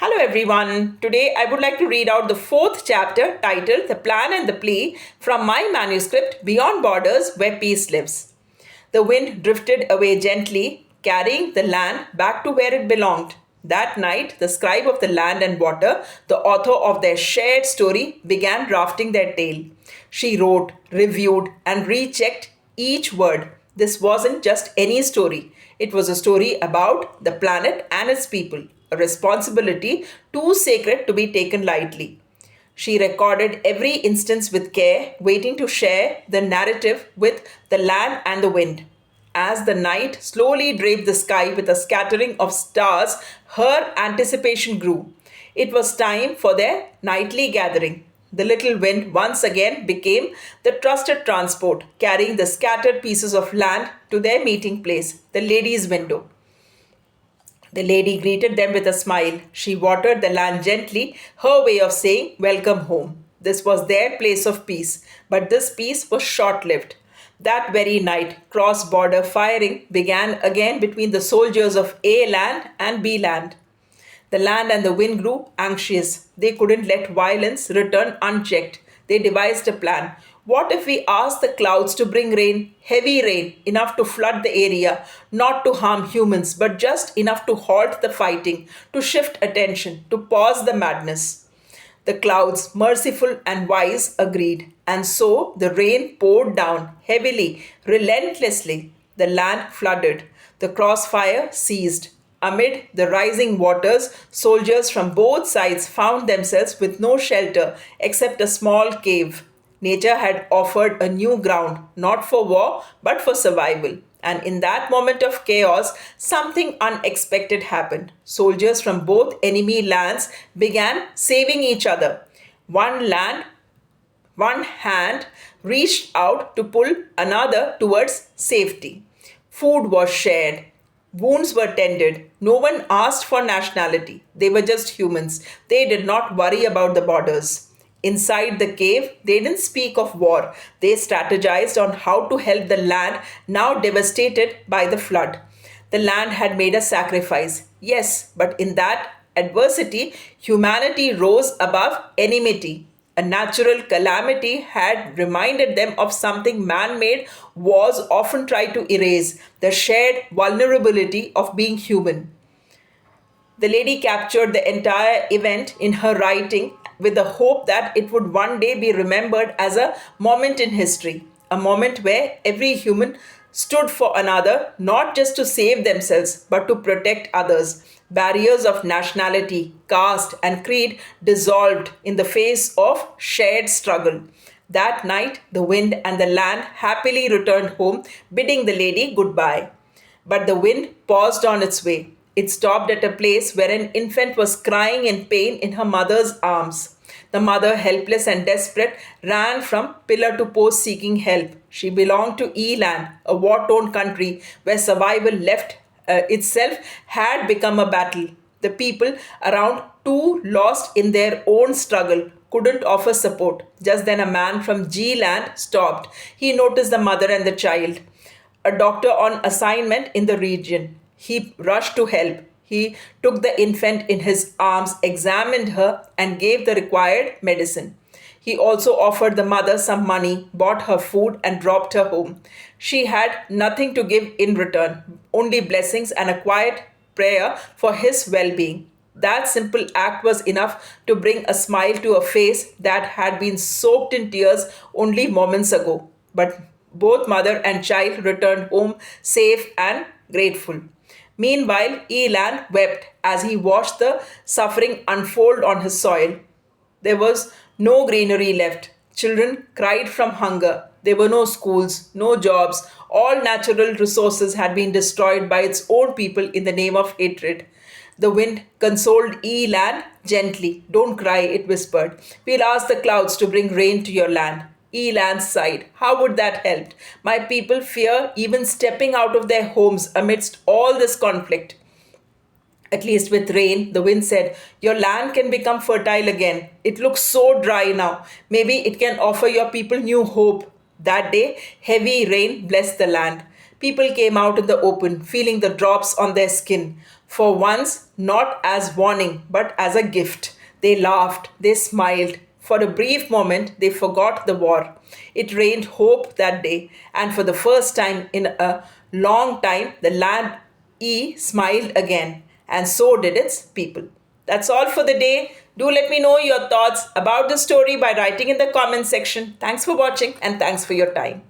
Hello everyone. Today I would like to read out the fourth chapter titled The Plan and the Plea from my manuscript Beyond Borders Where Peace Lives. The wind drifted away gently, carrying the land back to where it belonged. That night, the scribe of the land and water, the author of their shared story, began drafting their tale. She wrote, reviewed, and rechecked each word. This wasn't just any story, it was a story about the planet and its people, a responsibility too sacred to be taken lightly. She recorded every instance with care, waiting to share the narrative with the land and the wind. As the night slowly draped the sky with a scattering of stars, her anticipation grew. It was time for their nightly gathering. The little wind once again became the trusted transport, carrying the scattered pieces of land to their meeting place, the lady's window. The lady greeted them with a smile. She watered the land gently, her way of saying, Welcome home. This was their place of peace, but this peace was short lived. That very night, cross border firing began again between the soldiers of A land and B land. The land and the wind grew anxious. They couldn't let violence return unchecked. They devised a plan. What if we asked the clouds to bring rain, heavy rain, enough to flood the area, not to harm humans, but just enough to halt the fighting, to shift attention, to pause the madness? The clouds, merciful and wise, agreed, and so the rain poured down heavily, relentlessly. The land flooded. The crossfire ceased. Amid the rising waters, soldiers from both sides found themselves with no shelter except a small cave. Nature had offered a new ground, not for war, but for survival. And in that moment of chaos, something unexpected happened. Soldiers from both enemy lands began saving each other. One hand reached out to pull another towards safety. Food was shared. Wounds were tended. No one asked for nationality. They were just humans. They did not worry about the borders. Inside the cave, they didn't speak of war. They strategized on how to help the land now devastated by the flood. The land had made a sacrifice. Yes, but in that adversity, humanity rose above enmity. A natural calamity had reminded them of something man made wars often try to erase, the shared vulnerability of being human. The lady captured the entire event in her writing with the hope that it would one day be remembered as a moment in history, a moment where every human stood for another, not just to save themselves, but to protect others. Barriers of nationality, caste, and creed dissolved in the face of shared struggle. That night, the wind and the land happily returned home, bidding the lady goodbye. But the wind paused on its way. It stopped at a place where an infant was crying in pain in her mother's arms. The mother, helpless and desperate, ran from pillar to post seeking help. She belonged to Eland, a war torn country where survival left itself had become a battle. The people around, too lost in their own struggle, couldn't offer support. Just then, a man from G land stopped. He noticed the mother and the child, a doctor on assignment in the region. He rushed to help. He took the infant in his arms, examined her, and gave the required medicine. He also offered the mother some money, bought her food, and dropped her home. She had nothing to give in return, only blessings and a quiet prayer for his well being. That simple act was enough to bring a smile to a face that had been soaked in tears only moments ago. But both mother and child returned home safe and grateful. Meanwhile, Elan wept as he watched the suffering unfold on his soil. There was no greenery left. Children cried from hunger. There were no schools, no jobs. All natural resources had been destroyed by its own people in the name of hatred. The wind consoled Elan gently. Don't cry, it whispered. We'll ask the clouds to bring rain to your land. Elan sighed. How would that help? My people fear even stepping out of their homes amidst all this conflict. At least with rain, the wind said, your land can become fertile again. It looks so dry now. Maybe it can offer your people new hope. That day, heavy rain blessed the land. People came out in the open, feeling the drops on their skin. For once, not as warning, but as a gift. They laughed, they smiled. For a brief moment, they forgot the war. It rained hope that day, and for the first time in a long time, the land E smiled again, and so did its people. That's all for the day. Do let me know your thoughts about the story by writing in the comment section. Thanks for watching and thanks for your time.